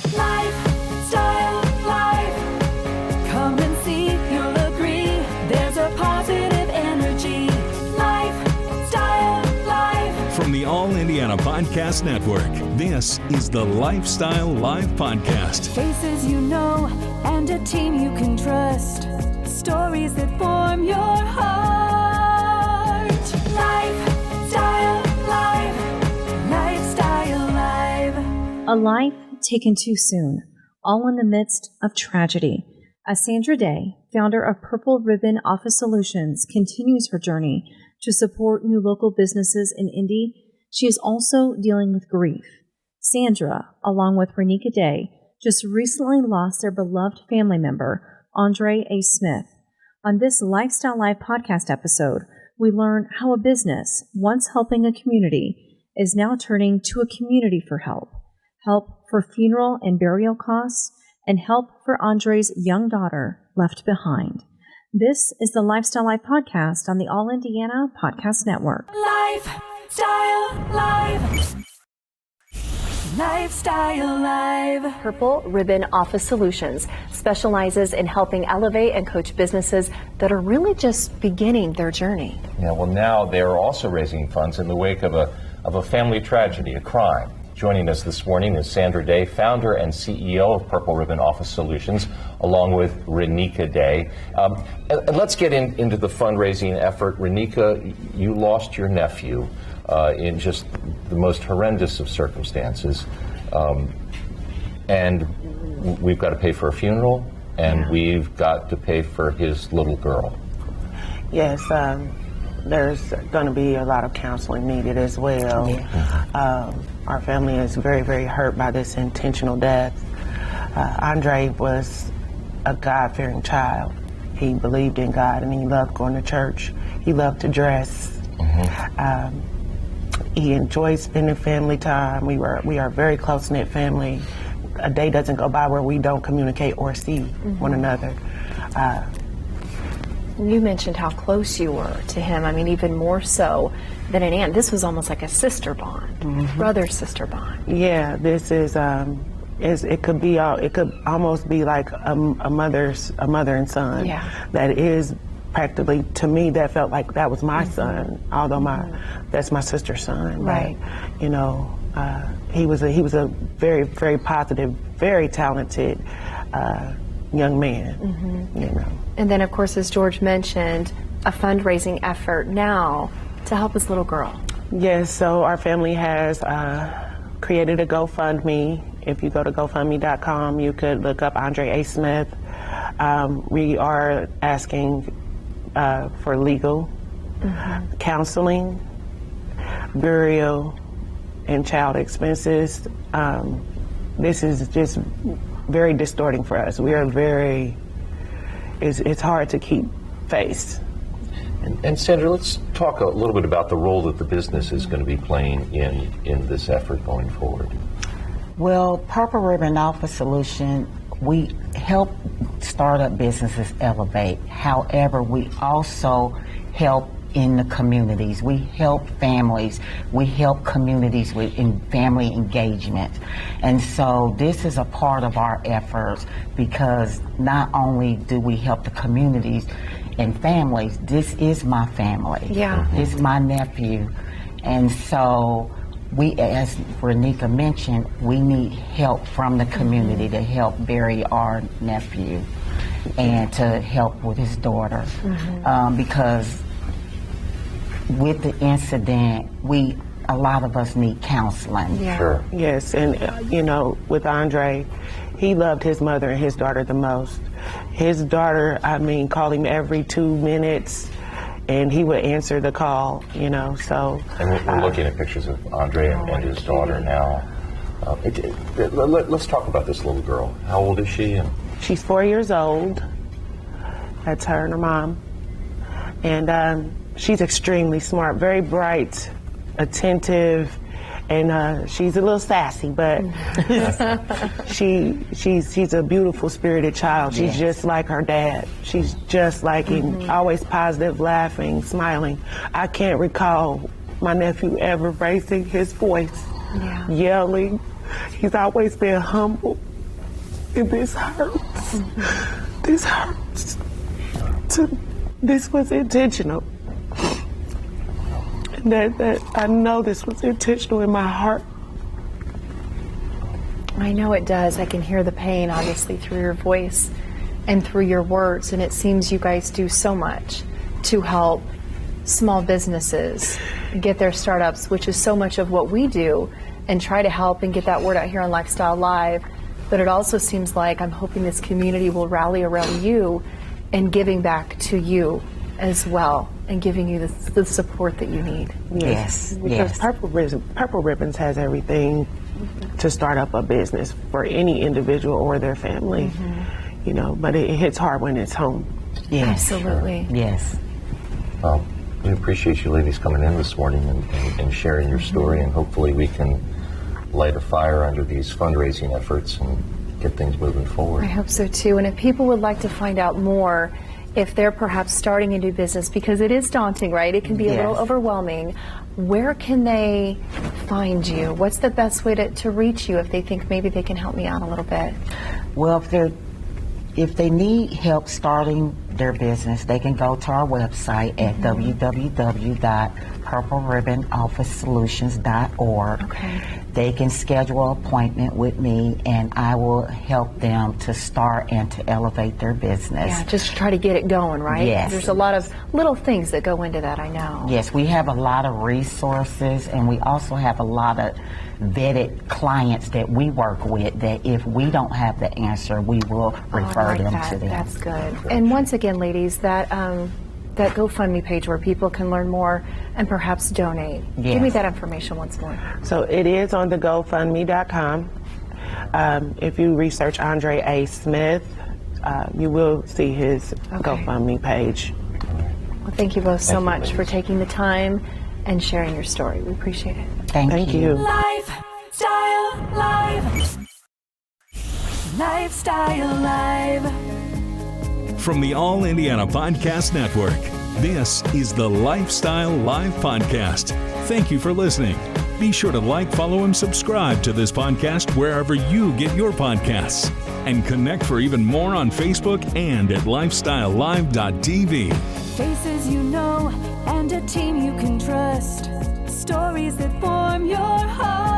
Lifestyle Live. Come and see, you'll agree. There's a positive energy. Lifestyle Live. From the All Indiana Podcast Network, this is the Lifestyle Live Podcast. Faces you know and a team you can trust. Stories that form your heart. Lifestyle Live. Lifestyle Live. A life taken too soon, all in the midst of tragedy. As Sandra Day, founder of Purple Ribbon Office Solutions, continues her journey to support new local businesses in Indy, she is also dealing with grief. Sandra, along with Reneka Day, just recently lost their beloved family member, Andre A. Smith. On this Lifestyle Live podcast episode, we learn how a business, once helping a community, is now turning to a community for help for funeral and burial costs, and help for Andre's young daughter left behind. This is the Lifestyle Live podcast on the All Indiana Podcast Network. Lifestyle Live. Lifestyle Live. Purple Ribbon Office Solutions specializes in helping elevate and coach businesses that are really just beginning their journey. Yeah, well, now they're also raising funds in the wake of a family tragedy, a crime. Joining us this morning is Sandra Day, founder and CEO of Purple Ribbon Office Solutions, along with Reneka Day. And let's get into the fundraising effort. Reneka, you lost your nephew in just the most horrendous of circumstances. And we've got to pay for a funeral, and we've got to pay for his little girl. Yes, there's going to be a lot of counseling needed as well. Our family is very, very hurt by this intentional death. Andre was a God-fearing child. He believed in God and he loved going to church. He loved to dress. He enjoyed spending family time. We are a very close-knit family. A day doesn't go by where we don't communicate or see one another. You mentioned how close you were to him. I mean, even more so than an aunt. This was almost like a sister bond, brother-sister bond. Yeah, this is. It could almost be like a mother and son. Yeah. That is practically, to me, that felt like that was my son. Although that's my sister's son. Right. But, you know, he was a very, very positive, very talented young man. You know. And then, of course, as George mentioned, a fundraising effort now to help his little girl. Yes, so our family has created a GoFundMe. If you go to GoFundMe.com, you could look up Andre A. Smith. We are asking for legal, counseling, burial, and child expenses. This is just very distorting for us. We are it's hard to keep face. And Sandra, let's talk a little bit about the role that the business is going to be playing in this effort going forward. Well, Purple Ribbon Office Solution, we help startup businesses elevate. However, we also help in the communities. We help families. We help communities in family engagement. And so this is a part of our efforts, because not only do we help the communities and families, this is my family. Yeah. This is my nephew. And so we, as Reneka mentioned, we need help from the community to help bury our nephew and to help with his daughter. Because with the incident, a lot of us need counseling. Yeah. Sure. Yes, and you know, with Andre, he loved his mother and his daughter the most. His daughter, called him every 2 minutes, and he would answer the call, you know, so. And we're looking at pictures of Andre and his daughter now. Let's talk about this little girl. How old is she? She's 4 years old. That's her and her mom. And she's extremely smart, very bright, attentive, and she's a little sassy, but she's a beautiful spirited child. She's just like her dad. She's just like him, always positive, laughing, smiling. I can't recall my nephew ever raising his voice, yelling. He's always been humble, And this hurts. This hurts. This was intentional. That I know this was intentional in my heart. I know it does. I can hear the pain, obviously, through your voice and through your words. And it seems you guys do so much to help small businesses get their startups, which is so much of what we do, and try to help and get that word out here on Lifestyle Live. But it also seems like I'm hoping this community will rally around you and giving back to you as well, and giving you the support that you need. Yes. Because Purple Ribbons has everything to start up a business for any individual or their family, you know, but it hits hard when it's home. Yes. Absolutely. Yes. Well, we appreciate you ladies coming in this morning and sharing your story, and hopefully we can light a fire under these fundraising efforts and get things moving forward. I hope so too. And if people would like to find out more, if they're perhaps starting a new business, because it is daunting, right? It can be a little overwhelming. Where can they find you? What's the best way to reach you if they think maybe they can help me out a little bit? Well, if they need help starting their business, they can go to our website at www.purpleribbonofficesolutions.org. Okay. They can schedule an appointment with me, and I will help them to start and to elevate their business. Yeah, just to try to get it going, right? Yes. There's a lot of little things that go into that, I know. Yes, we have a lot of resources, and we also have a lot of vetted clients that we work with that if we don't have the answer, we will refer them to them. That's good. And once again, ladies, that GoFundMe page where people can learn more and perhaps donate. Yes. Give me that information once more. So it is on the GoFundMe.com. If you research Andre A. Smith, you will see his GoFundMe page. Well, thank you both so Thank you, much for ladies. taking the time and sharing your story. We appreciate it. Thank you. Lifestyle Live. Lifestyle Live. From the All Indiana Podcast Network, this is the Lifestyle Live Podcast. Thank you for listening. Be sure to like, follow, and subscribe to this podcast wherever you get your podcasts. And connect for even more on Facebook and at lifestylelive.tv. Faces you know and a team you can trust. Stories that form your heart.